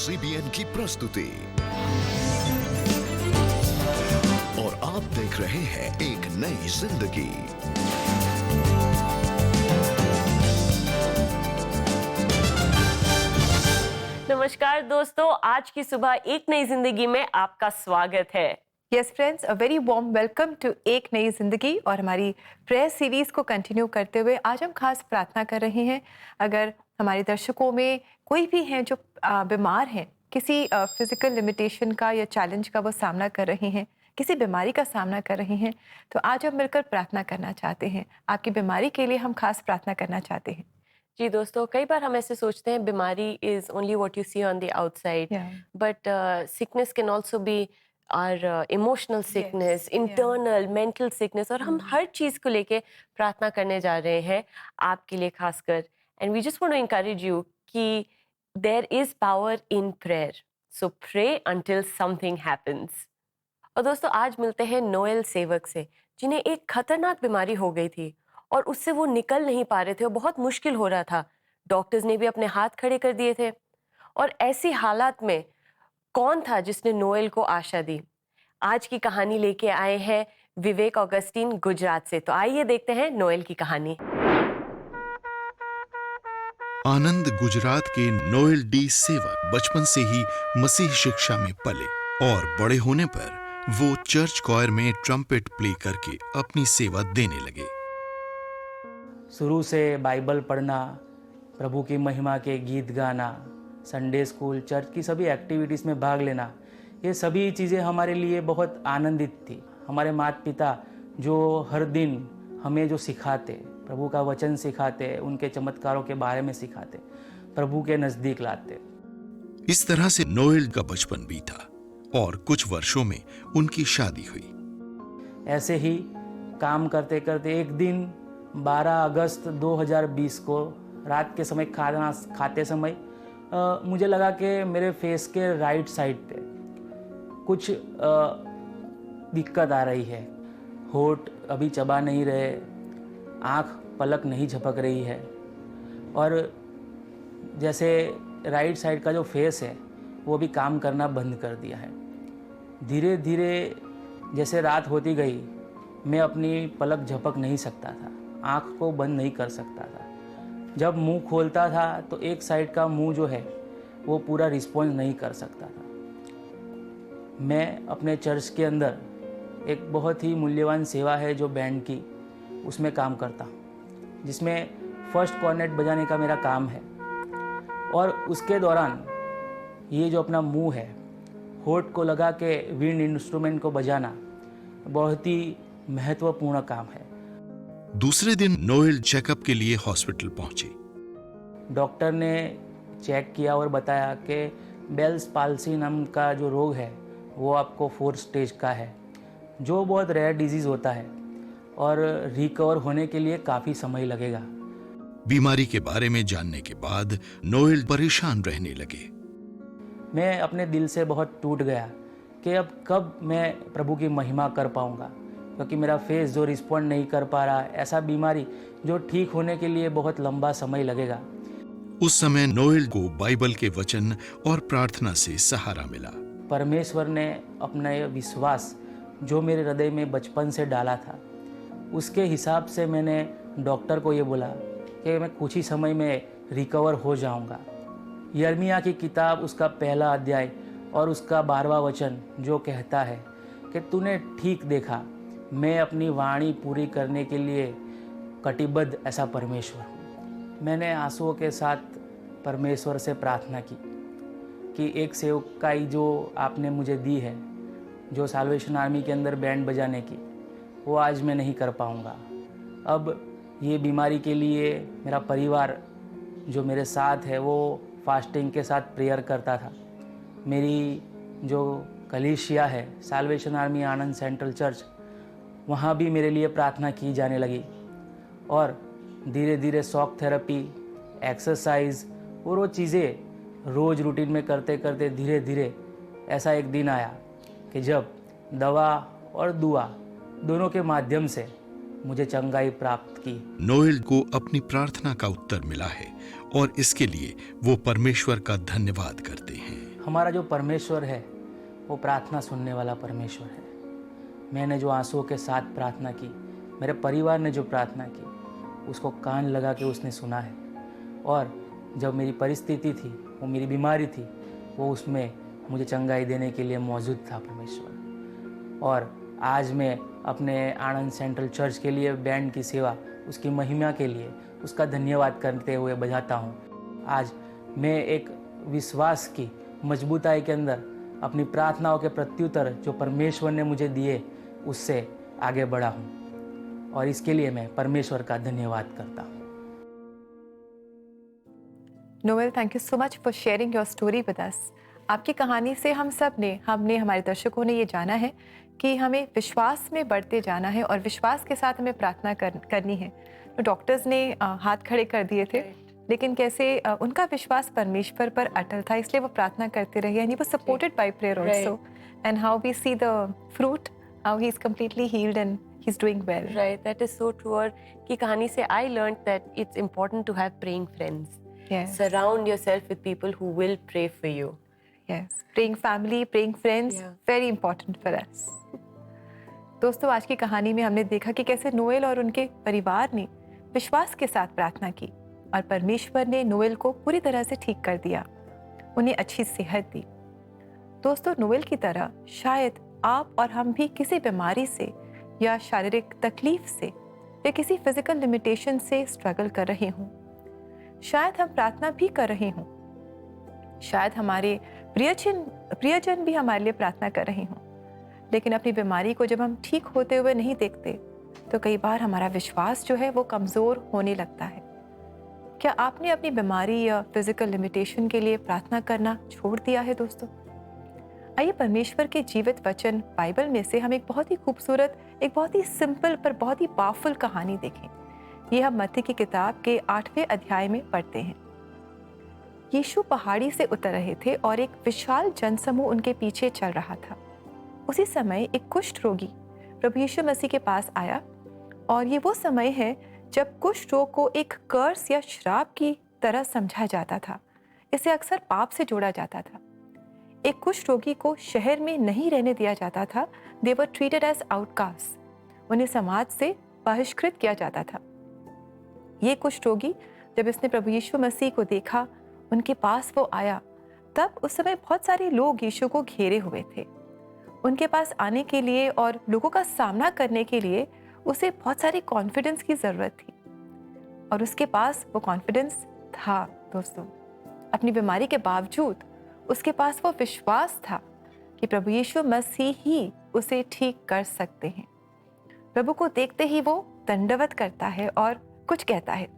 CBN की प्रस्तुति और आप देख रहे हैं एक नई जिंदगी। नमस्कार दोस्तों, आज की सुबह एक नई जिंदगी में आपका स्वागत है। Yes friends, a very warm welcome to एक नई जिंदगी। और हमारी प्रेयर सीरीज को कंटिन्यू करते हुए आज हम खास प्रार्थना कर रहे हैं। अगर हमारे दर्शकों में कोई भी हैं जो बीमार हैं, किसी फिजिकल लिमिटेशन का या चैलेंज का वो सामना कर रहे हैं, किसी बीमारी का सामना कर रहे हैं, तो आज हम मिलकर प्रार्थना करना चाहते हैं। आपकी बीमारी के लिए हम खास प्रार्थना करना चाहते हैं। जी दोस्तों, कई बार हम ऐसे सोचते हैं बीमारी is only what you see on the outside, but sickness can also be our emotional sickness, internal mental sickness, और हम हर चीज़ को लेके प्रार्थना करने जा रहे हैं आपके लिए खासकर। And we just want to encourage you कि there is power in prayer, so pray until something happens. और दोस्तों, आज मिलते हैं नोएल सेवक से, जिन्हें एक खतरनाक बीमारी हो गई थी और उससे वो निकल नहीं पा रहे थे और बहुत मुश्किल हो रहा था। डॉक्टर्स ने भी अपने हाथ खड़े कर दिए थे। और ऐसी हालात में कौन था जिसने नोएल को आशा दी? आज की कहानी लेके आए हैं विवेक ऑगस्टीन गुजरात से। तो आइए देखते हैं नोएल की कहानी। आनंद गुजरात के नोएल डी सेवक बचपन से ही मसीह शिक्षा में पले और बड़े होने पर वो चर्च कॉयर में ट्रम्पेट प्ले करके अपनी सेवा देने लगे। शुरू से बाइबल पढ़ना, प्रभु की महिमा के गीत गाना, संडे स्कूल, चर्च की सभी एक्टिविटीज़ में भाग लेना, ये सभी चीज़ें हमारे लिए बहुत आनंदित थी। हमारे माता पिता जो हर दिन हमें जो सिखाते, प्रभु का वचन सिखाते, उनके चमत्कारों के बारे में सिखाते, प्रभु के नज़दीक लाते। इस तरह से नोएल का बचपन बीता और कुछ वर्षों में उनकी शादी हुई। ऐसे ही काम करते करते एक दिन 12 अगस्त 2020 को रात के समय खाना खाते समय मुझे लगा कि मेरे फेस के राइट साइड पे कुछ दिक्कत आ रही है। होठ अभी चबा नहीं रहे, आँख पलक नहीं झपक रही है, और जैसे राइट साइड का जो फेस है वो भी काम करना बंद कर दिया है। धीरे धीरे जैसे रात होती गई, मैं अपनी पलक झपक नहीं सकता था, आँख को बंद नहीं कर सकता था। जब मुंह खोलता था तो एक साइड का मुंह जो है वो पूरा रिस्पॉन्स नहीं कर सकता था। मैं अपने चर्च के अंदर एक बहुत ही मूल्यवान सेवा है जो बैंड की, उसमें काम करता हूँ, जिसमें फर्स्ट कॉर्नेट बजाने का मेरा काम है। और उसके दौरान ये जो अपना मुंह है, होठ को लगा के विंड इंस्ट्रूमेंट को बजाना बहुत ही महत्वपूर्ण काम है। दूसरे दिन नोएल चेकअप के लिए हॉस्पिटल पहुंचे। डॉक्टर ने चेक किया और बताया कि बेल्स पाल्सी नाम का जो रोग है वो आपको 4th स्टेज का है, जो बहुत रेयर डिजीज़ होता है और रिकवर होने के लिए काफ़ी समय लगेगा। बीमारी के बारे में जानने के बाद नोएल परेशान रहने लगे। मैं अपने दिल से बहुत टूट गया कि अब कब मैं प्रभु की महिमा कर पाऊंगा, क्योंकि मेरा फेस जो रिस्पॉन्ड नहीं कर पा रहा, ऐसा बीमारी जो ठीक होने के लिए बहुत लंबा समय लगेगा। उस समय नोएल को बाइबल के वचन और प्रार्थना से सहारा मिला। परमेश्वर ने अपना ये विश्वास जो मेरे हृदय में बचपन से डाला था, उसके हिसाब से मैंने डॉक्टर को ये बोला कि मैं कुछ ही समय में रिकवर हो जाऊंगा। यिर्मयाह की किताब उसका 1 अध्याय और उसका 12वां वचन जो कहता है कि तूने ठीक देखा, मैं अपनी वाणी पूरी करने के लिए कटिबद्ध ऐसा परमेश्वर हूँ। मैंने आंसुओं के साथ परमेश्वर से प्रार्थना की कि एक सेवकाई जो आपने मुझे दी है, जो साल्वेशन आर्मी के अंदर बैंड बजाने की, वो आज मैं नहीं कर पाऊँगा। अब ये बीमारी के लिए मेरा परिवार जो मेरे साथ है वो फास्टिंग के साथ प्रेयर करता था। मेरी जो कलीसिया है साल्वेशन आर्मी आनंद सेंट्रल चर्च, वहाँ भी मेरे लिए प्रार्थना की जाने लगी। और धीरे धीरे शॉक थेरेपी, एक्सरसाइज और वो चीज़ें रोज़ रूटीन में करते करते धीरे धीरे ऐसा एक दिन आया कि जब दवा और दुआ दोनों के माध्यम से मुझे चंगाई प्राप्त की। नोएल को अपनी प्रार्थना का उत्तर मिला है और इसके लिए वो परमेश्वर का धन्यवाद करते हैं। हमारा जो परमेश्वर है वो प्रार्थना सुनने वाला परमेश्वर है। मैंने जो आंसुओं के साथ प्रार्थना की, मेरे परिवार ने जो प्रार्थना की, उसको कान लगा के उसने सुना है। और जब मेरी परिस्थिति थी, वो मेरी बीमारी थी, वो उसमें मुझे चंगाई देने के लिए मौजूद था परमेश्वर। और आज मैं अपने आनंद सेंट्रल चर्च के लिए बैंड की सेवा, उसकी महिमा के लिए उसका धन्यवाद करते हुए बजाता हूँ। आज मैं एक विश्वास की मजबूताई के अंदर अपनी प्रार्थनाओं के प्रत्युत्तर जो परमेश्वर ने मुझे दिए उससे आगे बढ़ा हूँ, और इसके लिए मैं परमेश्वर का धन्यवाद करता हूँ। Noel, thank you so much for sharing your story with us. आपकी कहानी से हमने हमारे दर्शकों ने ये जाना है कि हमें विश्वास में बढ़ते जाना है और विश्वास के साथ हमें प्रार्थना करनी है। तो डॉक्टर्स ने हाथ खड़े कर दिए थे, लेकिन कैसे उनका विश्वास परमेश्वर पर अटल था, इसलिए वो प्रार्थना करते रहे, and he was supported by prayer also, and how we see the fruit, how he is completely healed and he is doing well. Right, that is so true. और की कहानी से I learned that it's important to have praying friends. Surround yourself with people who will pray for you. Yes, praying family, praying friends, very important for us. दोस्तों, आज की कहानी में हमने देखा कि कैसे नोएल और उनके परिवार ने विश्वास के साथ प्रार्थना की और परमेश्वर ने नोएल को पूरी तरह से ठीक कर दिया, उन्हें अच्छी सेहत दी। दोस्तों, नोएल की तरह शायद आप और हम भी किसी बीमारी से या शारीरिक तकलीफ से या किसी फिजिकल लिमिटेशन से स्ट्रगल कर रहे हों। शायद हम प्रार्थना भी कर रहे हों, शायद हमारे प्रियजन भी हमारे लिए प्रार्थना कर रहे हों, लेकिन अपनी बीमारी को जब हम ठीक होते हुए नहीं देखते तो कई बार हमारा विश्वास जो है वो कमज़ोर होने लगता है। क्या आपने अपनी बीमारी या फिजिकल लिमिटेशन के लिए प्रार्थना करना छोड़ दिया है दोस्तों? आइए परमेश्वर के जीवित वचन बाइबल में से हम एक बहुत ही खूबसूरत, एक बहुत ही सिंपल पर बहुत ही पावरफुल कहानी देखें। ये हम मत्ती की किताब के 8वें अध्याय में पढ़ते हैं। यीशु पहाड़ी से उतर रहे थे और एक विशाल जनसमूह उनके पीछे चल रहा था। उसी समय एक कुष्ठ रोगी प्रभु यीशु मसीह के पास आया, और ये वो समय है जब कुष्ठ रोग को एक कर्स या श्राप की तरह समझा जाता था। इसे अक्सर पाप से जोड़ा जाता था। एक कुष्ठ रोगी को शहर में नहीं रहने दिया जाता था। दे वर ट्रीटेड एज आउटकास्ट। उन्हें समाज से बहिष्कृत किया जाता था। ये कुष्ठ रोगी जब इसने प्रभु यीशु मसीह को देखा, उनके पास वो आया, तब उस समय बहुत सारे लोग यीशु को घेरे हुए थे। उनके पास आने के लिए और लोगों का सामना करने के लिए उसे बहुत सारी कॉन्फिडेंस की ज़रूरत थी, और उसके पास वो कॉन्फिडेंस था। दोस्तों, अपनी बीमारी के बावजूद उसके पास वो विश्वास था कि प्रभु यीशु मसीह ही उसे ठीक कर सकते हैं। प्रभु को देखते ही वो दंडवत करता है और कुछ कहता है।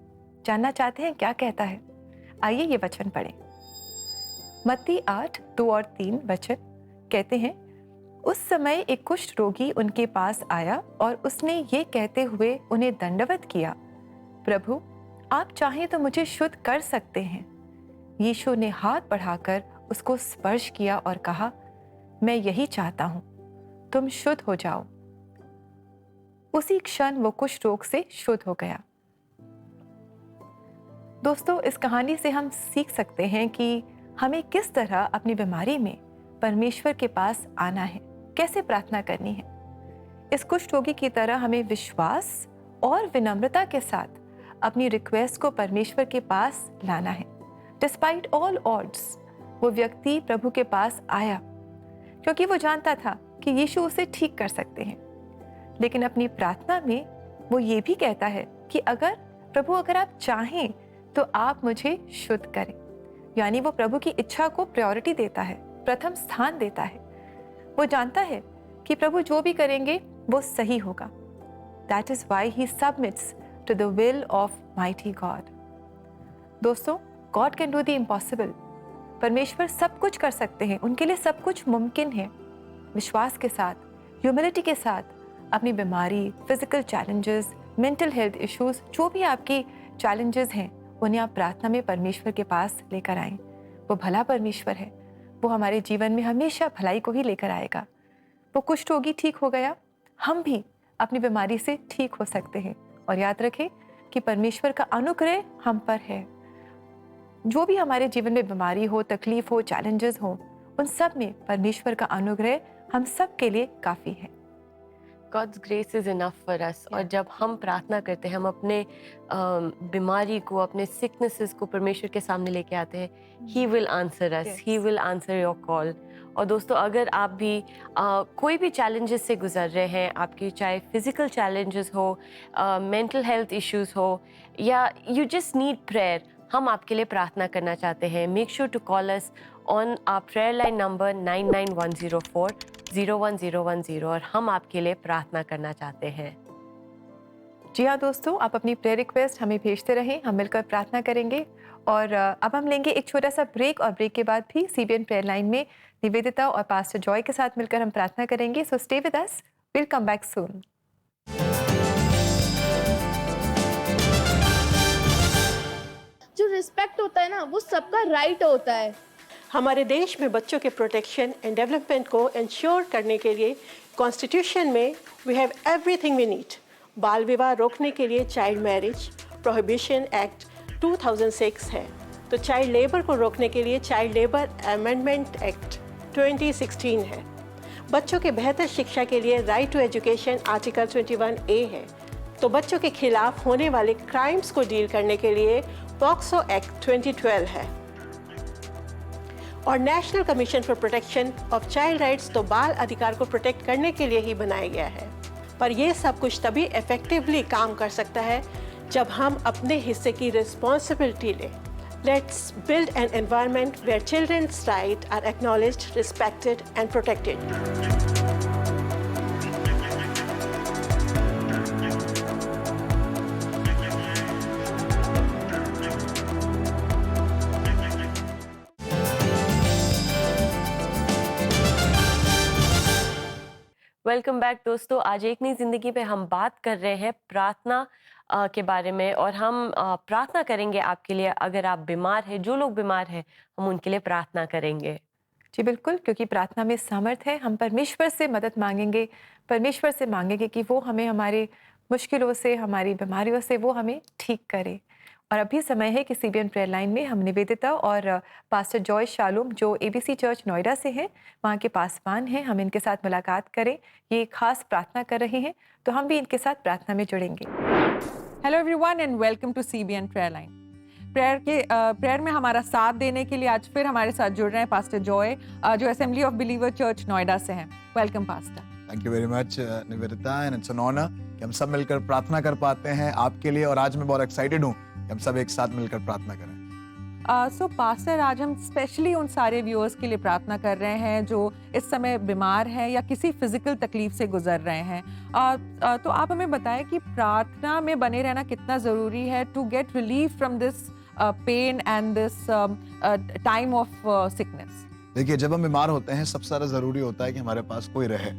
जानना चाहते हैं क्या कहता है? आइए ये वचन पढ़ें। मत्ती 8:2 और 3 वचन कहते हैं, उस समय एक कुष्ठ रोगी उनके पास आया और उसने ये कहते हुए उन्हें दंडवत किया, प्रभु आप चाहें तो मुझे शुद्ध कर सकते हैं। यीशु ने हाथ बढ़ाकर उसको स्पर्श किया और कहा, मैं यही चाहता हूं, तुम शुद्ध हो जाओ। उसी क्षण वो कुष्ठ रोग से शुद्ध हो गया। दोस्तों, इस कहानी से हम सीख सकते हैं कि हमें किस तरह अपनी बीमारी में परमेश्वर के पास आना है, कैसे प्रार्थना करनी है। इस कुष्ठ रोगी की तरह हमें विश्वास और विनम्रता के साथ अपनी रिक्वेस्ट को परमेश्वर के पास लाना है। डिस्पाइट ऑल ऑड्स वो व्यक्ति प्रभु के पास आया क्योंकि वो जानता था कि यीशु उसे ठीक कर सकते हैं। लेकिन अपनी प्रार्थना में वो ये भी कहता है कि अगर आप चाहें तो आप मुझे शुद्ध करें। यानी वो प्रभु की इच्छा को प्रायोरिटी देता है, प्रथम स्थान देता है। वो जानता है कि प्रभु जो भी करेंगे वो सही होगा। That is why he submits to the will of mighty God. दोस्तों, God can do the impossible. परमेश्वर सब कुछ कर सकते हैं, उनके लिए सब कुछ मुमकिन है। विश्वास के साथ, ह्यूमिलिटी के साथ अपनी बीमारी, physical challenges, mental health issues, जो भी आपकी चैलेंजेस हैं, उन्हें आप प्रार्थना में परमेश्वर के पास लेकर आएं। वो भला परमेश्वर है, वो हमारे जीवन में हमेशा भलाई को ही लेकर आएगा। वो कुष्ठ रोगी ठीक हो गया, हम भी अपनी बीमारी से ठीक हो सकते हैं। और याद रखें कि परमेश्वर का अनुग्रह हम पर है। जो भी हमारे जीवन में बीमारी हो, तकलीफ हो, चैलेंजेस हो, उन सब में परमेश्वर का अनुग्रह हम सब के लिए काफ़ी है। God's grace is enough for us. और जब हम प्रार्थना करते हैं, हम अपने बीमारी को, अपने sicknesses को परमेश्वर के सामने लेके आते हैं, He will answer us. He will answer your call. और दोस्तों, अगर आप भी कोई भी challenges से गुजर रहे हैं, आपकी चाहे physical challenges हो, mental health issues हो, या you just need prayer, हम आपके लिए प्रार्थना करना चाहते हैं. Make sure to call us on our prayer line number 99104-01010 और हम आपके लिए प्रार्थना करना चाहते हैं. जी हाँ दोस्तों, आप अपनी प्रेयर रिक्वेस्ट हमें भेजते रहें, हम मिलकर प्रार्थना करेंगे. और अब हम लेंगे एक छोटा सा ब्रेक और ब्रेक के बाद भी CBN प्रेयर लाइन में निवेदिता और पास्टर जॉय के साथ मिलकर हम प्रार्थना करेंगे. So stay with us, will come back soon. जो रिस्पेक्ट होता है ना, वो सबका राइट होता है. हमारे देश में बच्चों के प्रोटेक्शन एंड डेवलपमेंट को इंश्योर करने के लिए कॉन्स्टिट्यूशन में we have everything we need. बाल विवाह रोकने के लिए चाइल्ड मैरिज प्रोहिबिशन एक्ट 2006 है, तो चाइल्ड लेबर को रोकने के लिए चाइल्ड लेबर अमेंडमेंट एक्ट 2016 है. बच्चों के बेहतर शिक्षा के लिए right to education article 21A है. तो बच्चों के खिलाफ होने वाले क्राइम्स को डील करने के लिए पॉक्सो एक्ट 2012 है. और national commission for protection of child rights तो बाल अधिकार को प्रोटेक्ट करने के लिए ही बनाया गया है. पर यह सब कुछ तभी इफेक्टिवली काम कर सकता है जब हम अपने हिस्से की रिस्पॉन्सिबिलिटी लें. Let's build an environment where children's right are acknowledged, respected and protected. Welcome back दोस्तों. आज एक नई जिंदगी पे हम बात कर रहे हैं प्रार्थना के बारे में, और हम प्रार्थना करेंगे आपके लिए. अगर आप बीमार हैं, जो लोग बीमार हैं, हम उनके लिए प्रार्थना करेंगे. जी बिल्कुल, क्योंकि प्रार्थना में सामर्थ है. हम परमेश्वर से मदद मांगेंगे, परमेश्वर से मांगेंगे कि वो हमें हमारे मुश्किलों से, हमारी बीमारियों से वो हमें ठीक करे. और अभी समय है कि CBN प्रेयर लाइन में हम निवेदिता और पास्टर जॉय शालूम, जो ABC चर्च नोएडा से हैं, वहाँ के पासवान हैं, हम इनके साथ मुलाकात करें. ये खास प्रार्थना कर रहे हैं, तो हम भी इनके साथ प्रार्थना में जुड़ेंगे. Hello everyone and welcome to CBN prayer line. Prayer में हमारा साथ देने के लिए आज फिर हमारे साथ जुड़ रहे हैं पास्टर जॉय, जो assembly of believer church Noida से हैं. Welcome pastor. Thank you very much Nivedita, and it's an honour कि हम सब मिलकर प्रार्थना कर पाते हैं आपके लिए. और आज मैं बहुत एक्साइटेड हूँ कि हम सब एक साथ मिलकर प्रार्थना करें. सो पास्टर, आज हम स्पेशली उन सारे व्यूअर्स के लिए प्रार्थना कर रहे हैं जो इस समय बीमार हैं या किसी फिजिकल तकलीफ से गुजर रहे हैं. तो आप हमें बताएं कि प्रार्थना में बने रहना कितना ज़रूरी है to get relief from this pain and this time of sickness. देखिए, जब हम बीमार होते हैं सबसे ज़्यादा ज़रूरी होता है कि हमारे पास कोई रहे.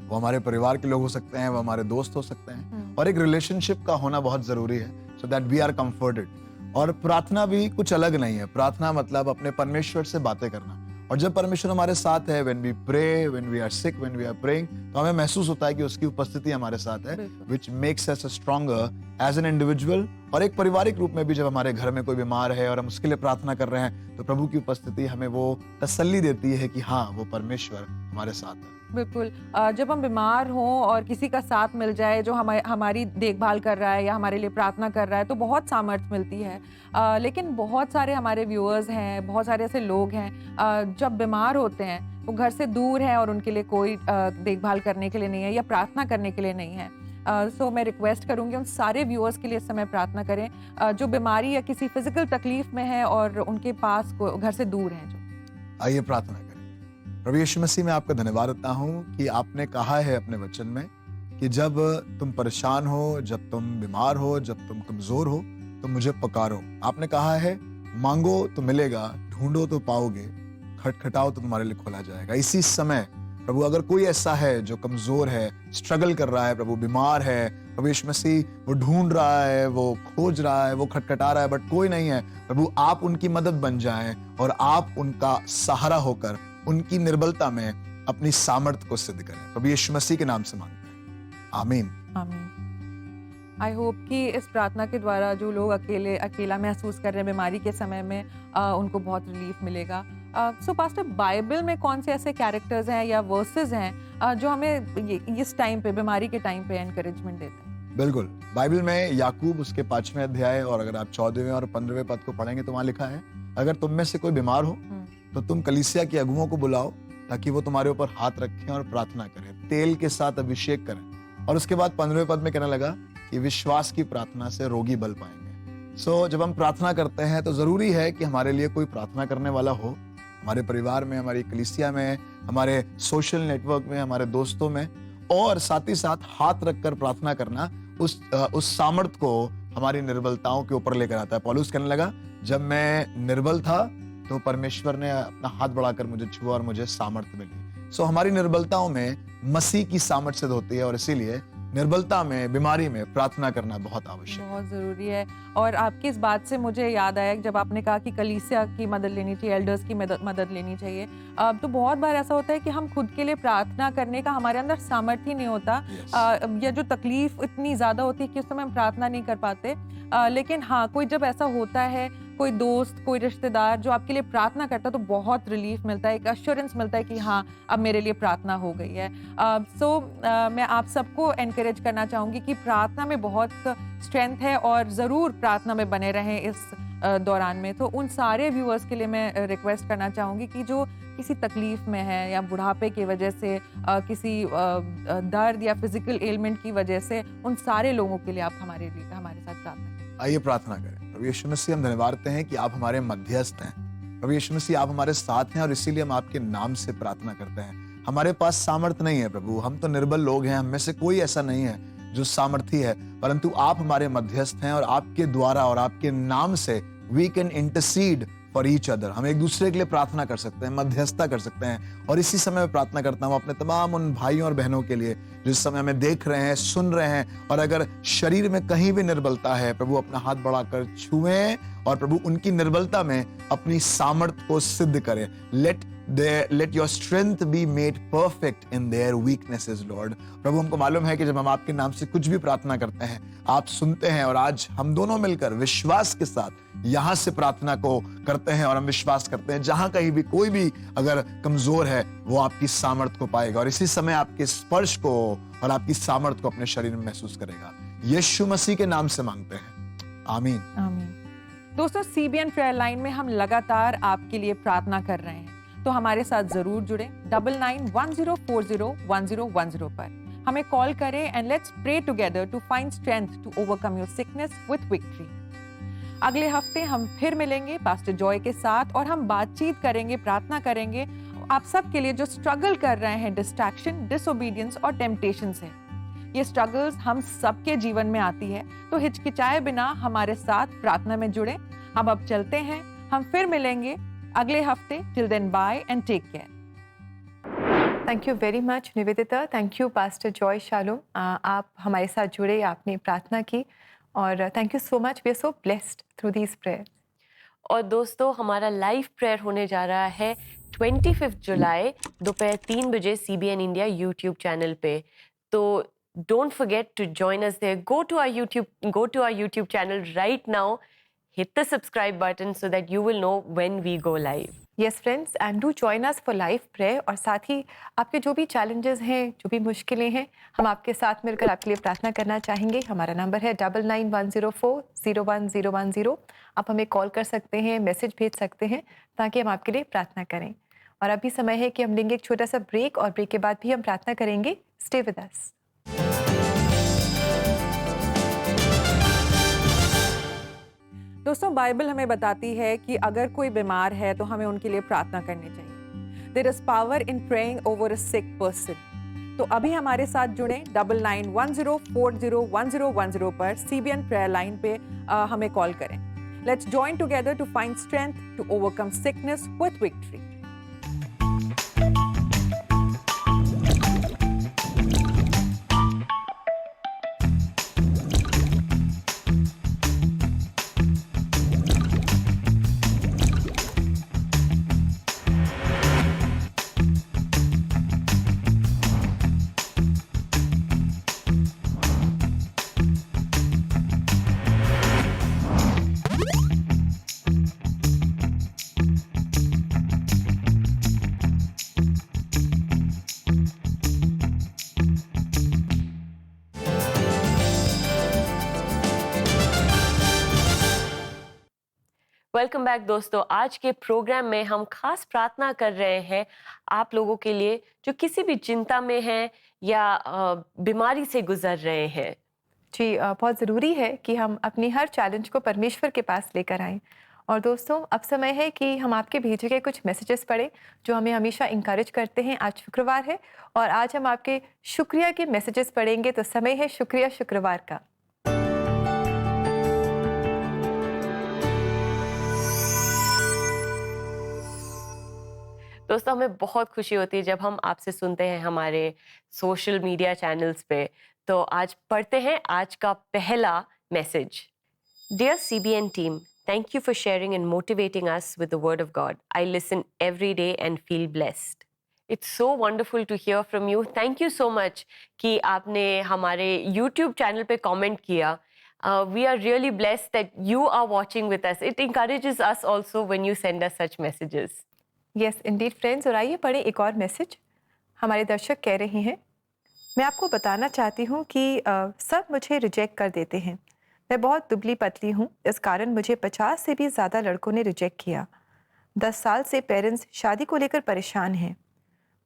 वो हमारे परिवार के लोग हो सकते हैं, वो हमारे दोस्त हो सकते हैं, और एक रिलेशनशिप का होना बहुत ज़रूरी है, so that we are comforted. और प्रार्थना भी कुछ अलग नहीं है. प्रार्थना मतलब अपने परमेश्वर से बातें करना. और जब परमेश्वर हमारे साथ है, when we pray, when we are sick, when we are praying, तो हमें महसूस होता है कि उसकी उपस्थिति हमारे साथ है, which makes us stronger as an individual. और एक पारिवारिक रूप में भी जब हमारे घर में कोई बीमार है और हम उसके लिए प्रार्थना कर रहे हैं, तो प्रभु की उपस्थिति हमें वो तसल्ली देती है कि हाँ, वो परमेश्वर हमारे साथ है. बिल्कुल. जब हम बीमार हों और किसी का साथ मिल जाए जो हमारी देखभाल कर रहा है या हमारे लिए प्रार्थना कर रहा है, तो बहुत सामर्थ्य मिलती है. लेकिन बहुत सारे हमारे व्यूअर्स हैं, बहुत सारे ऐसे लोग हैं जब बीमार होते हैं, वो घर से दूर हैं और उनके लिए कोई देखभाल करने के लिए नहीं है या प्रार्थना करने के लिए नहीं है. सो मैं रिक्वेस्ट करूंगी उन सारे व्यूअर्स के लिए इस समय प्रार्थना करें जो बीमारी या किसी फिजिकल तकलीफ में है और उनके पास घर से दूर हैं. जो आइए प्रार्थना करें. प्रभु यीशु मसीह, मैं आपका धन्यवाद देता हूँ कि आपने कहा है अपने वचन में कि जब तुम परेशान हो, जब तुम बीमार हो, जब तुम कमजोर हो, तो मुझे पुकारो. आपने कहा है मांगो तो मिलेगा, ढूंढो तो पाओगे, खटखटाओ तो तुम्हारे लिए खोला जाएगा. इसी समय प्रभु, अगर कोई ऐसा है जो कमजोर है, स्ट्रगल कर रहा है, प्रभु बीमार है, प्रभु यीशु मसीह वो ढूंढ रहा है, वो खोज रहा है, वो खटखटा रहा है, बट कोई नहीं है, प्रभु आप उनकी मदद बन जाएं और आप उनका सहारा होकर उनकी निर्बलता में अपनी सामर्थ्य को सिद्ध करें. प्रभु यीशु मसीह के नाम से मांगते हैं, आमीन. आमीन. आई होप कि इस प्रार्थना के द्वारा जो लोग अकेला महसूस कर रहे हैं बीमारी के समय में, उनको बहुत रिलीफ मिलेगा. सो पास्टर, बाइबल में कौन से ऐसे कैरेक्टर्स हैं या वर्सेस हैं जो हमें इस टाइम पे, बीमारी के टाइम पे एनकरेजमेंट देते हैं? बिल्कुल, बाइबल में याकूब उसके 5वें अध्याय और अगर आप 14वें और 15वें पद को पढ़ेंगे तो वहां लिखा है, अगर तुम में से कोई बीमार हो तो तुम कलीसिया के अगुओं को बुलाओ ताकि वो तुम्हारे ऊपर हाथ रखें और प्रार्थना करें, तेल के साथ अभिषेक करें। और उसके बाद 15वें पद में कहने लगा कि विश्वास की प्रार्थना से रोगी बल पाएंगे। सो जब हम प्रार्थना करते हैं तो जरूरी है कि हमारे लिए कोई प्रार्थना करने वाला हो, हमारे परिवार में, हमारी कलीसिया में, हमारे सोशल नेटवर्क में, हमारे दोस्तों में, और साथ ही साथ हाथ रखकर प्रार्थना करना उस सामर्थ को हमारी निर्बलताओं के ऊपर लेकर आता है। पौलुस कहने लगा, जब मैं निर्बल था तो परमेश्वर ने अपना हाथ बढ़ाकर मुझे छुआ और मुझे सामर्थ मिली। सो हमारी निर्बलताओं में मसीह की सामर्थ सिद्ध होती है और इसीलिए निर्बलता में, बीमारी में प्रार्थना करना बहुत आवश्यक है, बहुत जरूरी है। और आपकी इस बात से मुझे याद आया जब आपने कहा कि कलीसिया की मदद लेनी चाहिए, एल्डर्स की मदद लेनी चाहिए, तो बहुत बार ऐसा होता है कि हम खुद के लिए प्रार्थना करने का हमारे अंदर सामर्थ्य ही नहीं होता, या जो तकलीफ इतनी ज्यादा होती है कि उस समय हम प्रार्थना नहीं कर पाते। लेकिन हाँ, कोई जब ऐसा होता है, कोई दोस्त, कोई रिश्तेदार जो आपके लिए प्रार्थना करता है तो बहुत रिलीफ मिलता है, एक अश्योरेंस मिलता है कि हाँ, अब मेरे लिए प्रार्थना हो गई है। मैं आप सबको एनकरेज करना चाहूँगी कि प्रार्थना में बहुत स्ट्रेंथ है और ज़रूर प्रार्थना में बने रहें इस दौरान में। तो उन सारे व्यूअर्स के लिए मैं रिक्वेस्ट करना चाहूँगी कि जो किसी तकलीफ में है या बुढ़ापे की वजह से, किसी दर्द या फिजिकल एलिमेंट की वजह से, उन सारे लोगों के लिए आप हमारे साथ प्रार्थना करें। आइए प्रार्थना करें। प्रभु यीशु मसीह, हम धन्यवाद देते हैं कि आप हमारे मध्यस्थ हैं। प्रभु यीशु मसीह, आप हमारे साथ हैं और इसीलिए हम आपके नाम से प्रार्थना करते हैं। हमारे पास सामर्थ नहीं है प्रभु, हम तो निर्बल लोग हैं, हम में से कोई ऐसा नहीं है जो सामर्थी है, परंतु आप हमारे मध्यस्थ हैं और आपके द्वारा और आपके नाम से we can intercede for each other. हम एक दूसरे के लिए प्रार्थना कर सकते हैं, मध्यस्थता कर सकते हैं। और इसी समय में प्रार्थना करता हूँ अपने तमाम उन भाइयों और बहनों के लिए जो इस समय हमें देख रहे हैं, सुन रहे हैं, और अगर शरीर में कहीं भी निर्बलता है, प्रभु अपना हाथ बढ़ाकर छुएं और प्रभु उनकी निर्बलता में अपनी सामर्थ को सिद्ध करें। Let your strength be made perfect in their weaknesses, Lord. प्रभु, हमको मालूम है कि जब हम आपके नाम से कुछ भी प्रार्थना करते हैं, आप सुनते हैं, और आज हम दोनों मिलकर विश्वास के साथ यहाँ से प्रार्थना को करते हैं और हम विश्वास करते हैं जहां कहीं भी कोई भी अगर कमजोर है वो आपकी सामर्थ को पाएगा और इसी समय आपके स्पर्श को और आपकी सामर्थ को अपने शरीर में महसूस करेगा। यीशु मसीह के नाम से मांगते हैं, आमीन। आमीन। दोस्तों, CBN प्रेयर लाइन में हम लगातार आपके लिए प्रार्थना कर रहे हैं, तो हमारे साथ जरूर जुड़े। 9910401010 पर हमें कॉल करें and let's pray together to find strength to overcome your sickness with victory. अगले हफ्ते हम फिर मिलेंगे पास्टर जॉय के साथ और हम बातचीत करेंगे, प्रार्थना करेंगे आप सब के लिए जो स्ट्रगल कर रहे हैं डिस्ट्रैक्शन, डिसोबीडियंस और टेम्पटेशन से। ये स्ट्रगल्स हम सबके जीवन में आती है, तो हिचकिचाए बिना हमारे साथ प्रार्थना में जुड़े। अब चलते हैं, हम फिर मिलेंगे अगले हफ्ते। Till then, bye and take care. Thank you very much Nivedita, thank you pastor Joy shalom, आप हमारे साथ जुड़े, आपने प्रार्थना की, और thank you so much, we are so blessed through these prayer. और दोस्तों, हमारा लाइव प्रेयर होने जा रहा है 25 जुलाई दोपहर 3 बजे CBN इंडिया यूट्यूब चैनल पे। तो don't forget to join us there. Go to our YouTube channel right now, hit the subscribe button so that you will know when we go live. Yes friends, and do join us for live prayer। और साथ ही आपके जो भी challenges हैं, जो भी मुश्किलें हैं, हम आपके साथ मिलकर आपके लिए प्रार्थना करना चाहेंगे। हमारा नंबर है 9910401010। आप हमें कॉल कर सकते हैं, मैसेज भेज सकते हैं ताकि हम आपके लिए प्रार्थना करें। और अभी समय है कि हम लेंगे एक छोटा सा ब्रेक और ब्रेक के बाद भी हम प्रार्थना करेंगे। Stay with us. दोस्तों, बाइबल हमें बताती है कि अगर कोई बीमार है तो हमें उनके लिए प्रार्थना करनी चाहिए। There is power in praying over a sick person। तो अभी हमारे साथ जुड़े 9910401010 पर CBN प्रेयर लाइन पे हमें कॉल करें। Let's join together to find strength to overcome sickness with victory। Welcome back दोस्तों। आज के प्रोग्राम में हम खास प्रार्थना कर रहे हैं आप लोगों के लिए जो किसी भी चिंता में हैं या बीमारी से गुजर रहे हैं। जी बहुत ज़रूरी है कि हम अपनी हर चैलेंज को परमेश्वर के पास लेकर आएं। और दोस्तों अब समय है कि हम आपके भेजे गए कुछ मैसेजेस पढ़ें जो हमें हमेशा इंकरेज करते हैं। आज शुक्रवार है और आज हम आपके शुक्रिया के मैसेजेस पढ़ेंगे, तो समय है शुक्रिया शुक्रवार का। दोस्तों हमें बहुत खुशी होती है जब हम आपसे सुनते हैं हमारे सोशल मीडिया चैनल्स पे। तो आज पढ़ते हैं आज का पहला message. Dear CBN team, thank you for sharing and motivating us with the word of God. I listen every day and feel blessed. It's so wonderful to hear from you. Thank you so much कि आपने हमारे YouTube channel पे comment किया। We are really blessed that you are watching with us. It encourages us also when you send us such messages. Yes Indeed friends. और आइए पढ़े एक और मैसेज। हमारे दर्शक कह रहे हैं, मैं आपको बताना चाहती हूँ कि सब मुझे रिजेक्ट कर देते हैं। मैं बहुत दुबली पतली हूँ, इस कारण मुझे 50 से भी ज़्यादा लड़कों ने रिजेक्ट किया। 10 साल से पेरेंट्स शादी को लेकर परेशान हैं।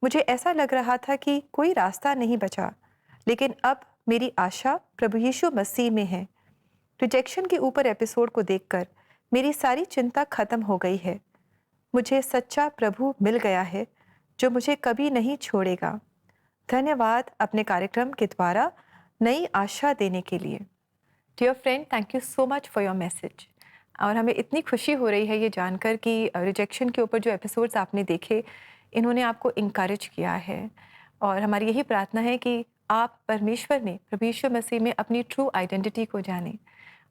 मुझे ऐसा लग रहा था कि कोई रास्ता नहीं बचा, लेकिन अब मेरी आशा प्रभु यीशु मसीह में है। रिजेक्शन के ऊपर एपिसोड को देखकर मेरी सारी चिंता खत्म हो गई है। मुझे सच्चा प्रभु मिल गया है जो मुझे कभी नहीं छोड़ेगा। धन्यवाद अपने कार्यक्रम के द्वारा नई आशा देने के लिए। Dear friend, thank you so much for your message. और हमें इतनी खुशी हो रही है ये जानकर कि रिजेक्शन के ऊपर जो एपिसोड्स आपने देखे इन्होंने आपको इंकरेज किया है। और हमारी यही प्रार्थना है कि आप परमेश्वर में, प्रभु यीशु मसीह में अपनी ट्रू आइडेंटिटी को जानें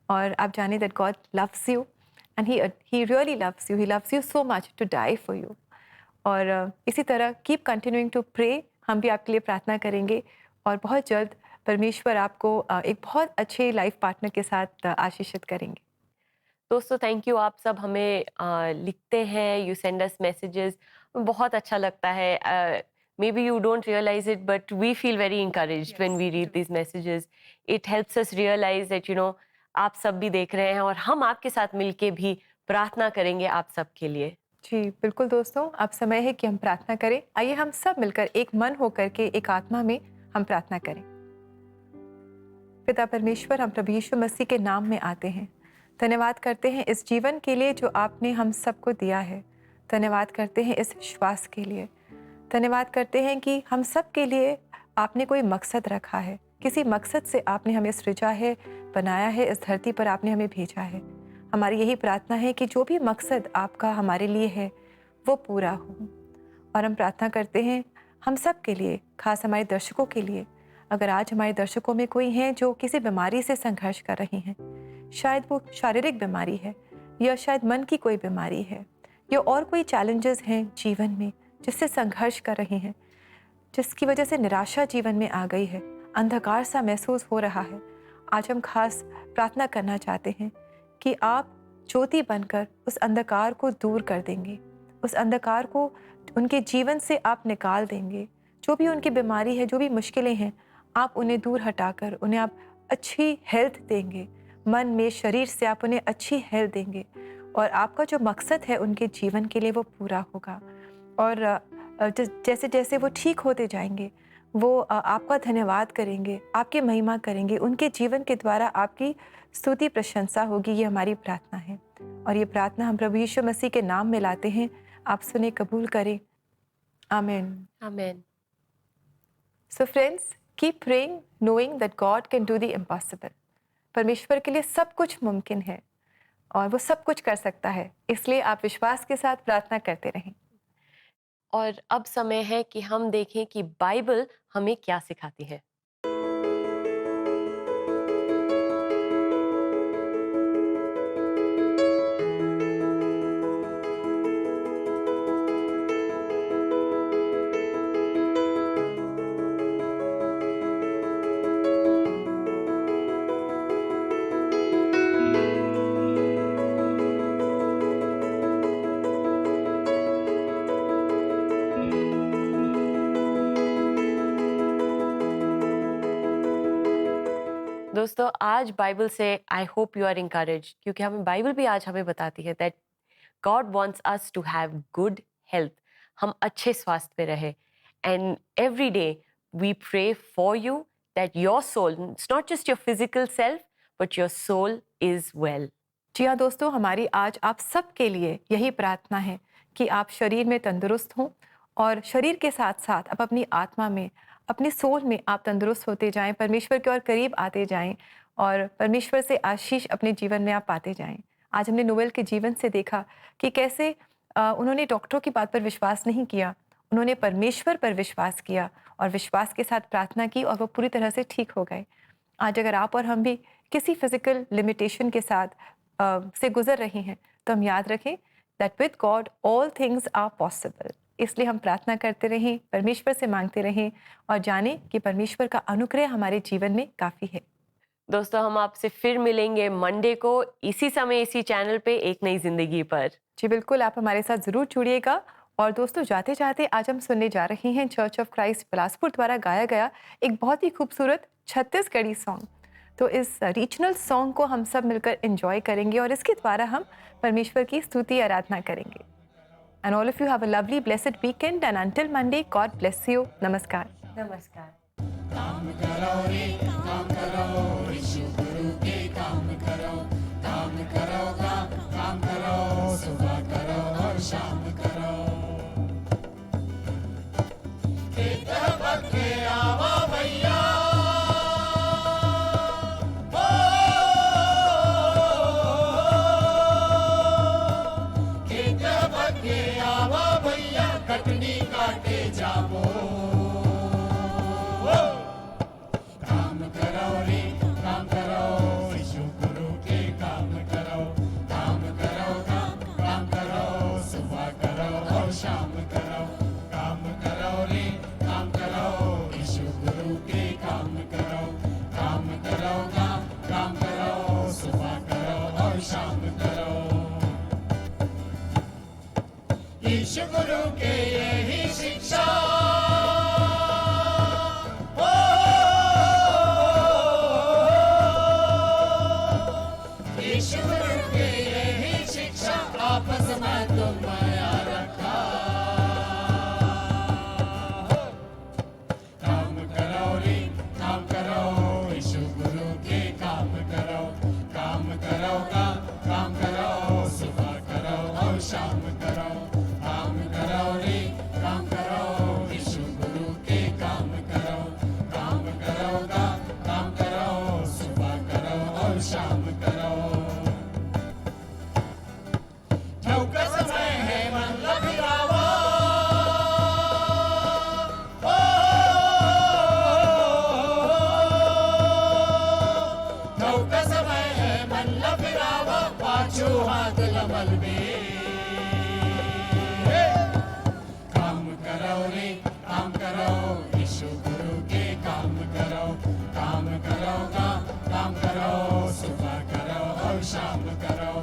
और आप जानें that God loves you and he really loves you. He loves you so much to die for you. और इसी तरह keep continuing to pray. हम भी आपके लिए प्रार्थना करेंगे और बहुत जल्द परमेश्वर आपको एक बहुत अच्छे लाइफ पार्टनर के साथ आशीषित करेंगे। दोस्तों थैंक यू, आप सब हमें लिखते हैं, यू सेंड अस मैसेजेस, बहुत अच्छा लगता है। Maybe you don't realize it, but we feel very encouraged when we read these messages. It helps us realize that आप सब भी देख रहे हैं और हम आपके साथ मिलके भी प्रार्थना करेंगे आप सब के लिए। जी बिल्कुल दोस्तों, अब समय है कि हम प्रार्थना करें। आइए हम सब मिलकर एक मन होकर के एक आत्मा में हम प्रार्थना करें। पिता परमेश्वर, हम प्रभु यीशु मसीह के नाम में आते हैं। धन्यवाद करते हैं इस जीवन के लिए जो आपने हम सबको दिया है। धन्यवाद करते हैं इस विश्वास के लिए। धन्यवाद करते हैं कि हम सब के लिए आपने कोई मकसद रखा है। किसी मकसद से आपने हमें सृजा है, बनाया है, इस धरती पर आपने हमें भेजा है। हमारी यही प्रार्थना है कि जो भी मकसद आपका हमारे लिए है वो पूरा हो। और हम प्रार्थना करते हैं हम सब के लिए, खास हमारे दर्शकों के लिए। अगर आज हमारे दर्शकों में कोई हैं जो किसी बीमारी से संघर्ष कर रही हैं, शायद वो शारीरिक बीमारी है या शायद मन की कोई बीमारी है या और कोई चैलेंजेस हैं जीवन में जिससे संघर्ष कर रही हैं, जिसकी वजह से निराशा जीवन में आ गई है, अंधकार सा महसूस हो रहा है, आज हम खास प्रार्थना करना चाहते हैं कि आप ज्योति बनकर उस अंधकार को दूर कर देंगे, उस अंधकार को उनके जीवन से आप निकाल देंगे। जो भी उनकी बीमारी है, जो भी मुश्किलें हैं, आप उन्हें दूर हटाकर उन्हें आप अच्छी हेल्थ देंगे। मन में, शरीर से आप उन्हें अच्छी हेल्थ देंगे और आपका जो मकसद है उनके जीवन के लिए वो पूरा होगा। और जैसे जैसे वो ठीक होते जाएंगे वो आपका धन्यवाद करेंगे, आपकी महिमा करेंगे, उनके जीवन के द्वारा आपकी स्तुति प्रशंसा होगी। ये हमारी प्रार्थना है और ये प्रार्थना हम प्रभु यीशु मसीह के नाम में लाते हैं। आप सुने, कबूल करें। आमीन। आमीन। So friends, keep praying knowing that God can do the impossible. परमेश्वर के लिए सब कुछ मुमकिन है और वो सब कुछ कर सकता है, इसलिए आप विश्वास के साथ प्रार्थना करते रहें। और अब समय है कि हम देखें कि बाइबल हमें क्या सिखाती है। दोस्तों आज बाइबल से I hope you are encourage, क्योंकि हमें बाइबल भी आज हमें बताती है that God wants us to have good health. हम अच्छे स्वास्थ्य पे रहे. And every day we pray for you that your soul, it's not just your physical self, but your soul is well. जी हाँ दोस्तों, हमारी आज आप सब के लिए यही प्रार्थना है कि आप शरीर में तंदुरुस्त हों और शरीर के साथ साथ आप अपनी आत्मा में, अपनी सोल में आप तंदुरुस्त होते जाएं, परमेश्वर के और करीब आते जाएं और परमेश्वर से आशीष अपने जीवन में आप पाते जाएं. आज हमने नोएल के जीवन से देखा कि कैसे उन्होंने डॉक्टरों की बात पर विश्वास नहीं किया, उन्होंने परमेश्वर पर विश्वास किया और विश्वास के साथ प्रार्थना की और वो पूरी तरह से ठीक हो गए. आज अगर आप और हम भी किसी फिजिकल लिमिटेशन के साथ से गुजर रहे हैं तो हम याद रखें that with God all things are possible. इसलिए हम प्रार्थना करते रहें, परमेश्वर से मांगते रहें और जानें कि परमेश्वर का अनुग्रह हमारे जीवन में काफ़ी है. दोस्तों, हम आपसे फिर मिलेंगे मंडे को इसी समय इसी चैनल पे एक नई जिंदगी पर. जी बिल्कुल, आप हमारे साथ ज़रूर जुड़िएगा. और दोस्तों, जाते जाते आज हम सुनने जा रहे हैं चर्च ऑफ क्राइस्ट बिलासपुर द्वारा गाया गया एक बहुत ही खूबसूरत छत्तीसगढ़ी सॉन्ग. तो इस रीजनल सॉन्ग को हम सब मिलकर एंजॉय करेंगे और इसके द्वारा हम परमेश्वर की स्तुति आराधना करेंगे. And all of you have a lovely blessed weekend and until Monday God bless you. नमस्कार. नमस्कार. काम करो रे काम करो, यीशु गुरु के काम करो काम करो, सुबह करो और शाम करो. खेत पक्के आवा भैया, खेत पक्के आवा भैया, कटनी काटे जावो. काम करो रे काम करो, यीशु गुरु के काम करो काम करो, सुबह करो और शाम करो. काम करो रे काम करो, यीशु गुरु के काम करो काम करो, सुबह करो और शाम करो. यीशु गुरु के यही शिक्षा, यीशु गुरु के यही शिक्षा, आपस में तुम माया रखा. काम करो रे काम करो, यीशु गुरु के काम करो काम करो, सुबह करो और शाम करो. काम करो रे काम करो, यीशु गुरु के काम करो काम करो, सुबह करो और शाम करो. ठौका समय है मन लगिरावा, ठौका समय है मन लगिरावा, पाछू हाथ लमल में. काम करो रे काम करो, यीशु गुरु के काम करो काम करो, सुबह करो और शाम करो.